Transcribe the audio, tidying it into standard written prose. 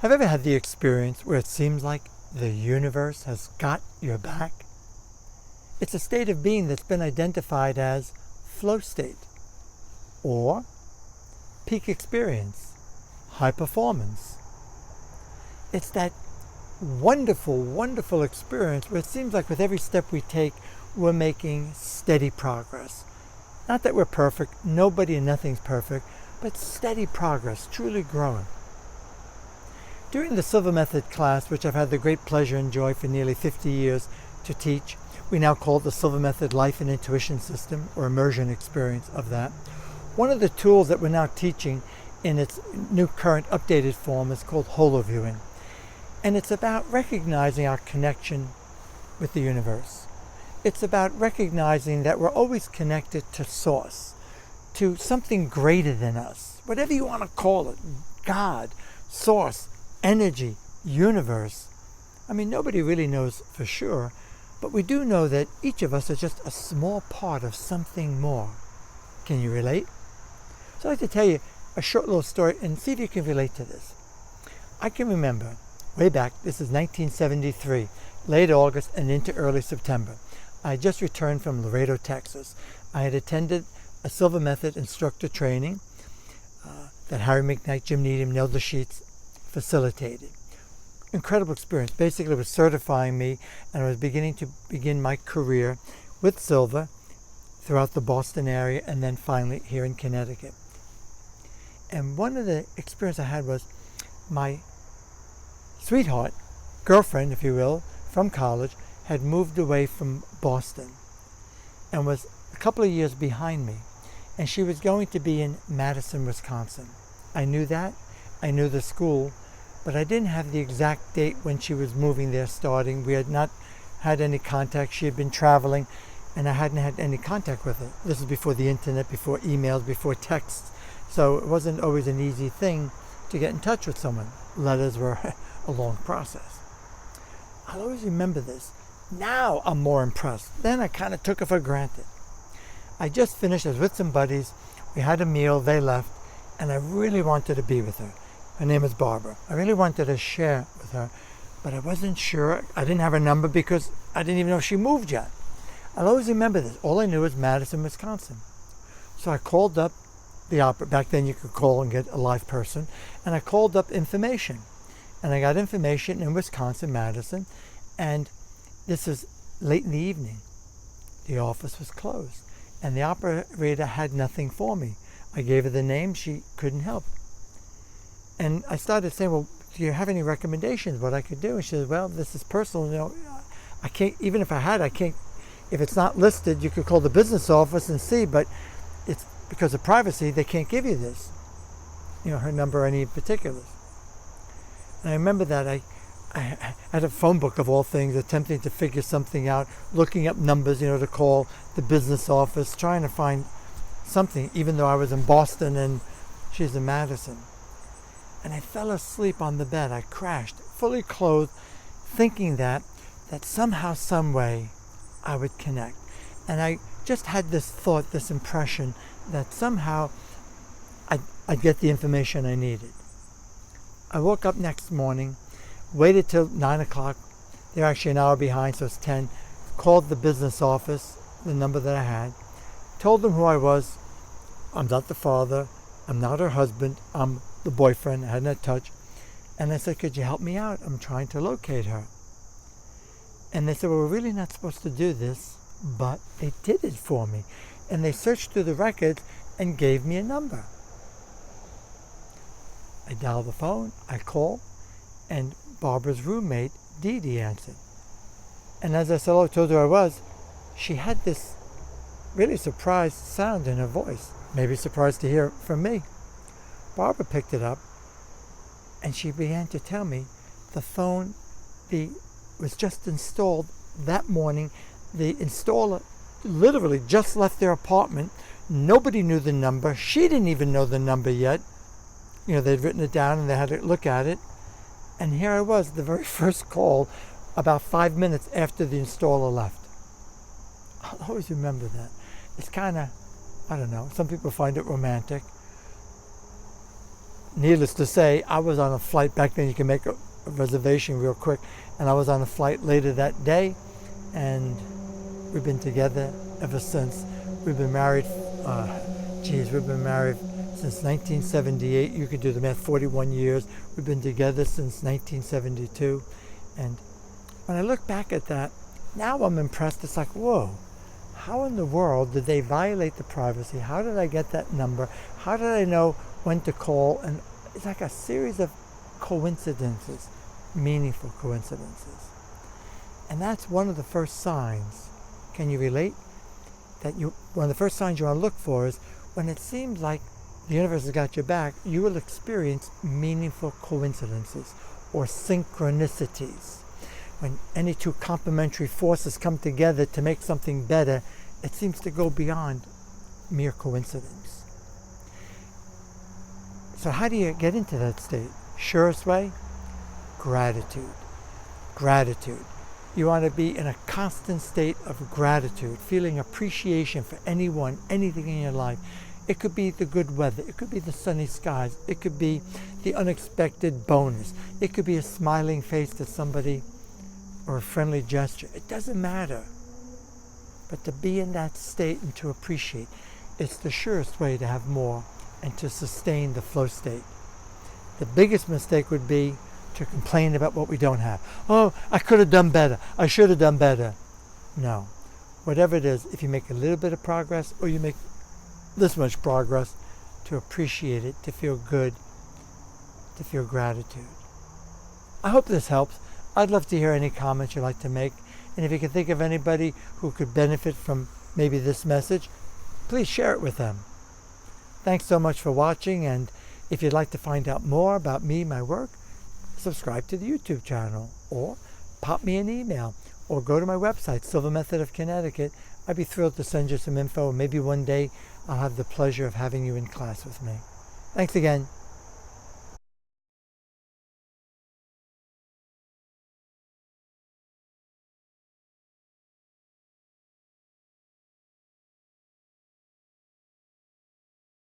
Have you ever had the experience where it seems like the universe has got your back? It's a state of being that's been identified as flow state or peak experience, high performance. It's that wonderful, wonderful experience where it seems like with every step we take, we're making steady progress. Not that we're perfect, nobody and nothing's perfect, but steady progress, truly growing. During the Silva Method class, which I've had the great pleasure and joy for nearly 50 years to teach, we now call it the Silva Method Life and Intuition System, or immersion experience of that. One of the tools that we're now teaching in its new current updated form is called holoviewing. And it's about recognizing our connection with the universe. It's about recognizing that we're always connected to Source, to something greater than us, whatever you want to call it, God, Source, energy, universe. I mean, nobody really knows for sure, but we do know that each of us is just a small part of something more. Can you relate? So I'd like to tell you a short little story and see if you can relate to this. I can remember way back, this is 1973, late August and into early September. I had just returned from Laredo, Texas. I had attended a Silva Method instructor training that Harry McKnight, Jim Needham, Neil Sheets facilitated. Incredible experience. Basically, it was certifying me, and I was beginning my career with Silva throughout the Boston area, and then finally here in Connecticut. And one of the experiences I had was my sweetheart, girlfriend, if you will, from college, had moved away from Boston and was a couple of years behind me, and she was going to be in Madison, Wisconsin. I knew that. I knew the school, but I didn't have the exact date when she was moving there starting. We had not had any contact. She had been traveling, and I hadn't had any contact with her. This is before the internet, before emails, before texts. So it wasn't always an easy thing to get in touch with someone. Letters were a long process. I'll always remember this. Now I'm more impressed. Then I kind of took it for granted. I just finished, I was with some buddies. We had a meal, they left, and I really wanted to be with her. Her name is Barbara. I really wanted to share with her, but I wasn't sure. I didn't have her number because I didn't even know if she moved yet. I'll always remember this. All I knew was Madison, Wisconsin. So I called up the opera. Back then you could call and get a live person. And I called up information. And I got information in Wisconsin, Madison. And this is late in the evening. The office was closed. And the operator had nothing for me. I gave her the name. She couldn't help. And I started saying, well, do you have any recommendations what I could do? And she said, well, this is personal. You know, I can't, even if I had, I can't, if it's not listed, you could call the business office and see, but it's because of privacy, they can't give you this, you know, her number or any particulars. And I remember that I had a phone book of all things, attempting to figure something out, looking up numbers, you know, to call the business office, trying to find something, even though I was in Boston and she's in Madison. And I fell asleep on the bed. I crashed, fully clothed, thinking that somehow, some way, I would connect. And I just had this thought, this impression, that somehow I'd get the information I needed. I woke up next morning, waited till 9 o'clock. They're actually an hour behind, so it's 10. Called the business office, the number that I had. Told them who I was. I'm not the father. I'm not her husband. I'm the boyfriend. I hadn't had touch. And I said, could you help me out? I'm trying to locate her. And they said, well, we're really not supposed to do this, but they did it for me. And they searched through the records and gave me a number. I dialed the phone, I called, and Barbara's roommate, Dee Dee, answered. And as I said, I told her I was, she had this really surprised sound in her voice. Maybe surprised to hear it from me. Barbara picked it up, and she began to tell me the phone was just installed that morning. The installer literally just left their apartment. Nobody knew the number. She didn't even know the number yet. You know, they'd written it down and they had to look at it. And here I was, the very first call, about 5 minutes after the installer left. I'll always remember that. It's kind of, I don't know, some people find it romantic. needless to say, I was on a flight back then. You can make a reservation real quick, and I was on a flight later that day, and we've been together ever since. We've been married, we've been married since 1978. You could do the math, 41 years. We've been together since 1972. And when I look back at that, now I'm impressed. It's like, whoa, how in the world did they violate the privacy? How did I get that number? How did I know when to call? And it's like a series of coincidences, meaningful coincidences. And that's one of the first signs. Can you relate? One of the first signs you want to look for is when it seems like the universe has got your back, you will experience meaningful coincidences or synchronicities. When any two complementary forces come together to make something better, it seems to go beyond mere coincidence. So how do you get into that state? Surest way? Gratitude. Gratitude. You want to be in a constant state of gratitude, feeling appreciation for anyone, anything in your life. It could be the good weather. It could be the sunny skies. It could be the unexpected bonus. It could be a smiling face to somebody or a friendly gesture. It doesn't matter. But to be in that state and to appreciate, it's the surest way to have more and to sustain the flow state. The biggest mistake would be to complain about what we don't have. Oh, I could have done better. I should have done better. No. Whatever it is, if you make a little bit of progress or you make this much progress, to appreciate it, to feel good, to feel gratitude. I hope this helps. I'd love to hear any comments you'd like to make. And if you can think of anybody who could benefit from maybe this message, please share it with them. Thanks so much for watching. And if you'd like to find out more about me, my work, subscribe to the YouTube channel or pop me an email or go to my website, Silva Method of Connecticut. I'd be thrilled to send you some info, and maybe one day I'll have the pleasure of having you in class with me. Thanks again.